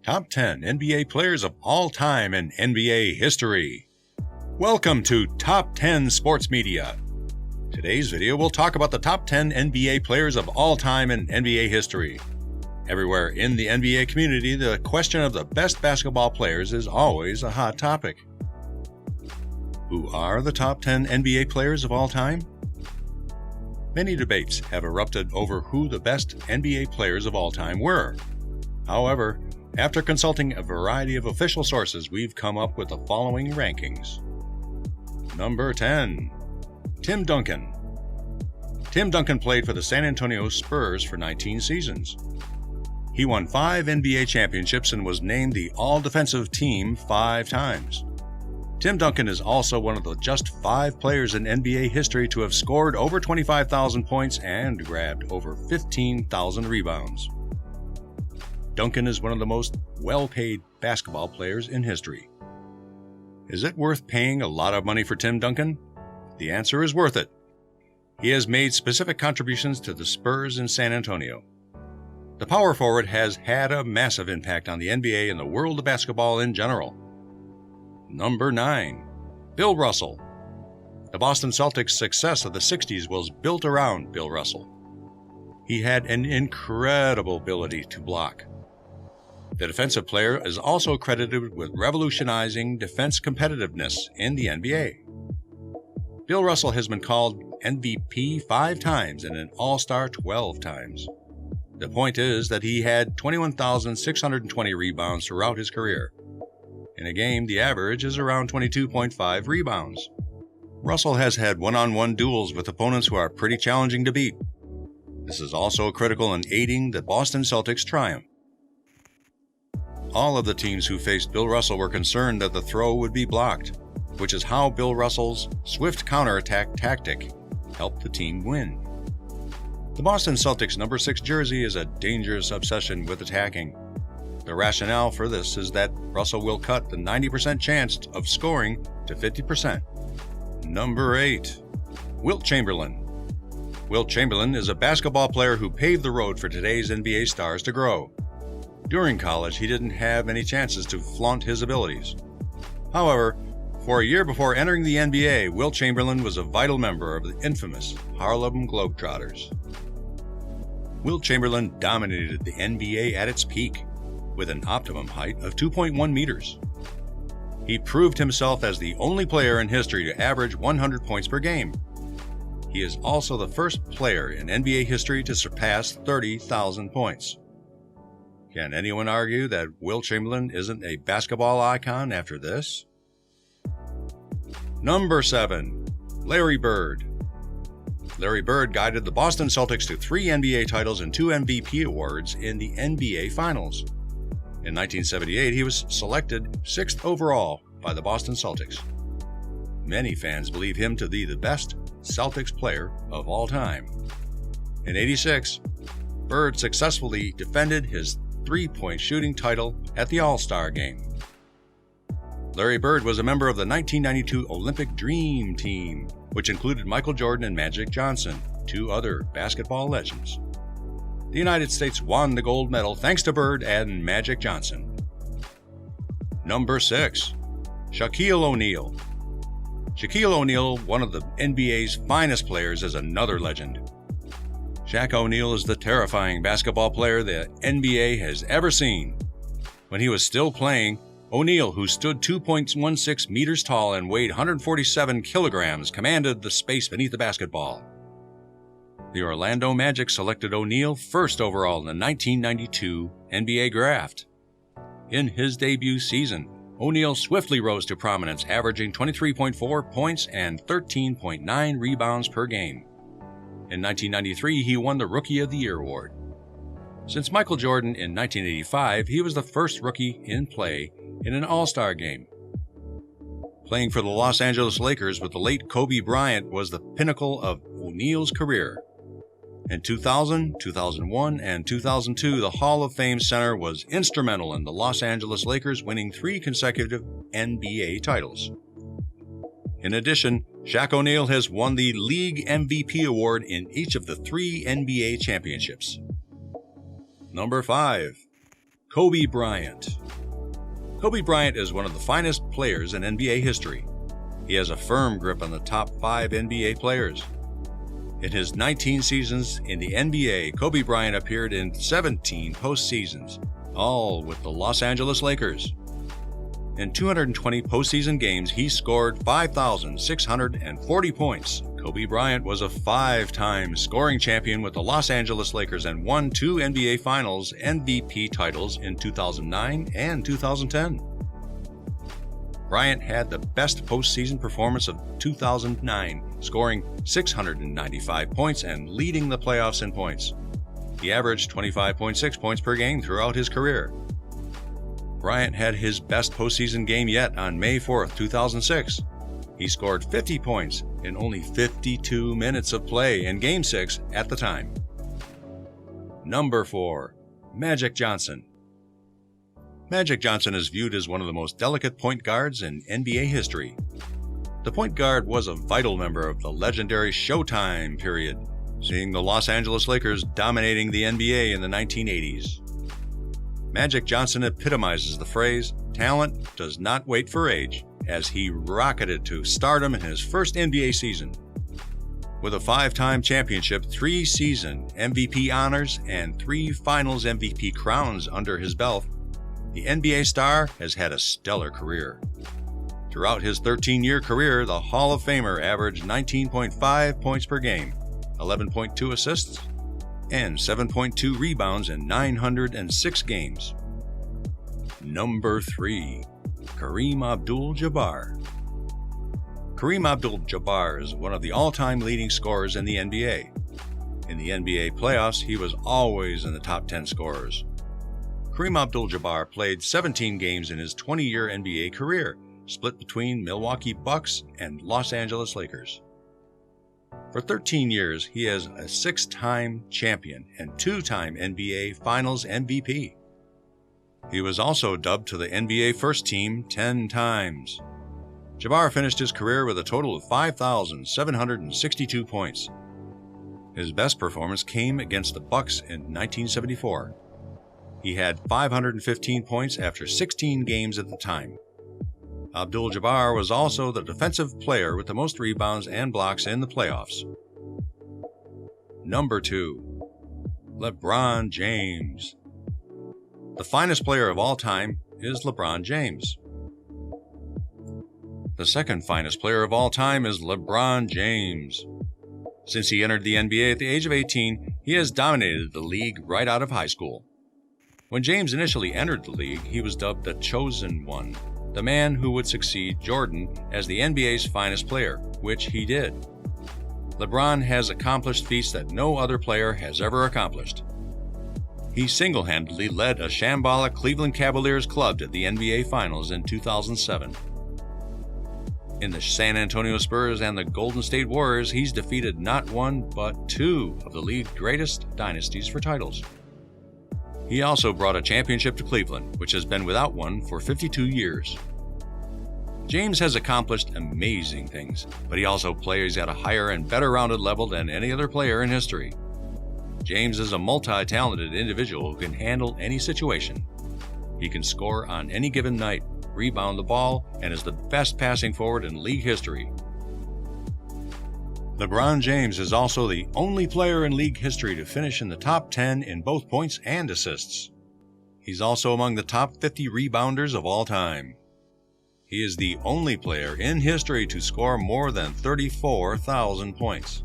Top 10 NBA players of all time in NBA history. Welcome to Top 10 Sports Media. Today's video will talk about the top 10 NBA players of all time in NBA history. Everywhere in the NBA community, the question of the best basketball players is always a hot topic. Who are the top 10 NBA players of all time? Many debates have erupted over who the best NBA players of all time were. However, after consulting a variety of official sources, we've come up with the following rankings. Number 10. Tim Duncan. Tim Duncan played for the San Antonio Spurs for 19 seasons. He won 5 NBA championships and was named the All-Defensive Team 5 times. Tim Duncan is also one of the just 5 players in NBA history to have scored over 25,000 points and grabbed over 15,000 rebounds. Duncan is one of the most well-paid basketball players in history. Is it worth paying a lot of money for Tim Duncan? The answer is worth it. He has made specific contributions to the Spurs in San Antonio. The power forward has had a massive impact on the NBA and the world of basketball in general. Number 9. Bill Russell. The Boston Celtics' success of the 60s was built around Bill Russell. He had an incredible ability to block. The defensive player is also credited with revolutionizing defense competitiveness in the NBA. Bill Russell has been called MVP 5 times and an All-Star 12 times. The point is that he had 21,620 rebounds throughout his career. In a game, the average is around 22.5 rebounds. Russell has had one-on-one duels with opponents who are pretty challenging to beat. This is also critical in aiding the Boston Celtics' triumph. All of the teams who faced Bill Russell were concerned that the throw would be blocked, which is how Bill Russell's swift counterattack tactic helped the team win. The Boston Celtics' number 6 jersey is a dangerous obsession with attacking. The rationale for this is that Russell will cut the 90% chance of scoring to 50%. Number 8. Wilt Chamberlain. Wilt Chamberlain is a basketball player who paved the road for today's NBA stars to grow. During college, he didn't have any chances to flaunt his abilities. However, for a year before entering the NBA, Wilt Chamberlain was a vital member of the infamous Harlem Globetrotters. Wilt Chamberlain dominated the NBA at its peak, with an optimum height of 2.1 meters. He proved himself as the only player in history to average 100 points per game. He is also the first player in NBA history to surpass 30,000 points. Can anyone argue that Wilt Chamberlain isn't a basketball icon after this? Number 7. Larry Bird. Larry Bird guided the Boston Celtics to 3 NBA titles and 2 MVP awards in the NBA Finals. In 1978, he was selected 6th overall by the Boston Celtics. Many fans believe him to be the best Celtics player of all time. In '86, Bird successfully defended his 3-point shooting title at the All-Star Game. Larry Bird was a member of the 1992 Olympic Dream Team, which included Michael Jordan and Magic Johnson, 2 other basketball legends. The United States won the gold medal thanks to Bird and Magic Johnson. Number 6. Shaquille O'Neal. Shaquille O'Neal, one of the NBA's finest players, is another legend. Shaq O'Neal is the terrifying basketball player the NBA has ever seen. When he was still playing, O'Neal, who stood 2.16 meters tall and weighed 147 kilograms, commanded the space beneath the basketball. The Orlando Magic selected O'Neal 1st overall in the 1992 NBA Draft. In his debut season, O'Neal swiftly rose to prominence, averaging 23.4 points and 13.9 rebounds per game. In 1993, he won the Rookie of the Year award. Since Michael Jordan in 1985, he was the first rookie in play in an All-Star game. Playing for the Los Angeles Lakers with the late Kobe Bryant was the pinnacle of O'Neal's career. In 2000, 2001, and 2002, the Hall of Fame Center was instrumental in the Los Angeles Lakers winning 3 consecutive NBA titles. In addition, Shaq O'Neal has won the League MVP award in each of the 3 NBA championships. Number 5. Kobe Bryant. Kobe Bryant is one of the finest players in NBA history. He has a firm grip on the top 5 NBA players. In his 19 seasons in the NBA, Kobe Bryant appeared in 17 postseasons, all with the Los Angeles Lakers. In 220 postseason games, he scored 5,640 points. Kobe Bryant was a 5-time scoring champion with the Los Angeles Lakers and won 2 NBA Finals MVP titles in 2009 and 2010. Bryant had the best postseason performance of 2009, scoring 695 points and leading the playoffs in points. He averaged 25.6 points per game throughout his career. Bryant had his best postseason game yet on May 4, 2006. He scored 50 points in only 52 minutes of play in Game 6 at the time. Number 4. Magic Johnson. Magic Johnson is viewed as one of the most delicate point guards in NBA history. The point guard was a vital member of the legendary Showtime period, seeing the Los Angeles Lakers dominating the NBA in the 1980s. Magic Johnson epitomizes the phrase, "Talent does not wait for age," as he rocketed to stardom in his first NBA season. With a 5-time championship, 3 season MVP honors, and 3 Finals MVP crowns under his belt, the NBA star has had a stellar career. Throughout his 13-year career, the Hall of Famer averaged 19.5 points per game, 11.2 assists, and 7.2 rebounds in 906 games. Number 3. KAREEM ABDUL-JABBAR. KAREEM ABDUL-JABBAR is one of the all-time leading scorers in the NBA. In the NBA playoffs, he was always in the top 10 scorers. KAREEM ABDUL-JABBAR played 17 games in his 20-year NBA career, split between Milwaukee Bucks and Los Angeles Lakers. For 13 years, he is a 6-time champion and 2-time NBA Finals MVP. He was also dubbed to the NBA First Team 10 times. Jabbar finished his career with a total of 5,762 points. His best performance came against the Bucks in 1974. He had 515 points after 16 games at the time. Abdul-Jabbar was also the defensive player with the most rebounds and blocks in the playoffs. Number 2. LeBron James. The finest player of all time is LeBron James. The second finest player of all time is LeBron James. Since he entered the NBA at the age of 18, he has dominated the league right out of high school. When James initially entered the league, he was dubbed the Chosen One, the man who would succeed Jordan as the NBA's finest player, which he did. LeBron has accomplished feats that no other player has ever accomplished. He single-handedly led a shambolic Cleveland Cavaliers club to the NBA Finals in 2007. In the San Antonio Spurs and the Golden State Warriors, he's defeated not one but 2 of the league's greatest dynasties for titles. He also brought a championship to Cleveland, which has been without one for 52 years. James has accomplished amazing things, but he also plays at a higher and better rounded level than any other player in history. James is a multi-talented individual who can handle any situation. He can score on any given night, rebound the ball, and is the best passing forward in league history. LeBron James is also the only player in league history to finish in the top 10 in both points and assists. He's also among the top 50 rebounders of all time. He is the only player in history to score more than 34,000 points,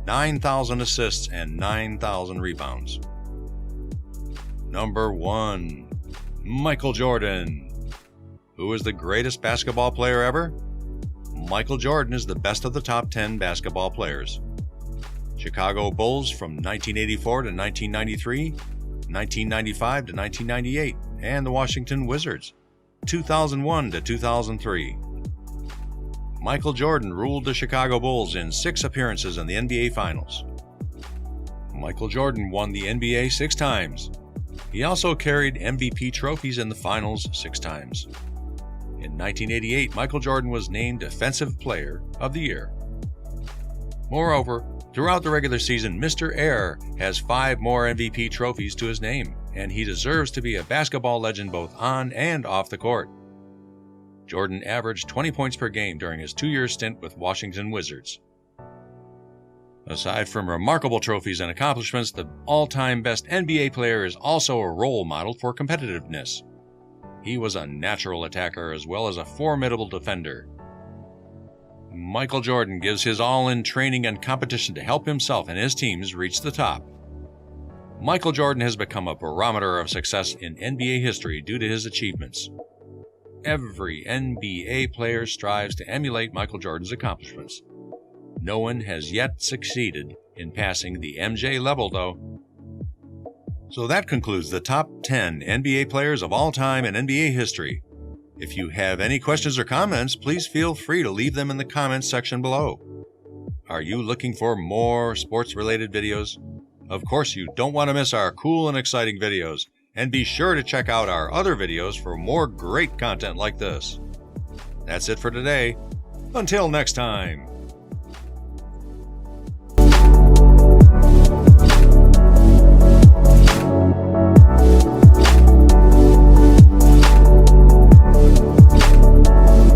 9,000 assists, and 9,000 rebounds. Number 1. Michael Jordan. Who is the greatest basketball player ever? Michael Jordan is the best of the top 10 basketball players. Chicago Bulls from 1984 to 1993, 1995 to 1998, and the Washington Wizards, 2001 to 2003. Michael Jordan ruled the Chicago Bulls in 6 appearances in the NBA Finals. Michael Jordan won the NBA 6 times. He also carried MVP trophies in the Finals 6 times. In 1988, Michael Jordan was named Defensive Player of the Year. Moreover, throughout the regular season, Mr. Air has 5 more MVP trophies to his name, and he deserves to be a basketball legend both on and off the court. Jordan averaged 20 points per game during his 2-year stint with Washington Wizards. Aside from remarkable trophies and accomplishments, the all-time best NBA player is also a role model for competitiveness. He was a natural attacker as well as a formidable defender. Michael Jordan gives his all in training and competition to help himself and his teams reach the top. Michael Jordan has become a barometer of success in NBA history due to his achievements. Every NBA player strives to emulate Michael Jordan's accomplishments. No one has yet succeeded in passing the MJ level, though. So that concludes the top 10 NBA players of all time in NBA history. If you have any questions or comments, please feel free to leave them in the comments section below. Are you looking for more sports-related videos? Of course, you don't want to miss our cool and exciting videos, and be sure to check out our other videos for more great content like this. That's it for today. Until next time.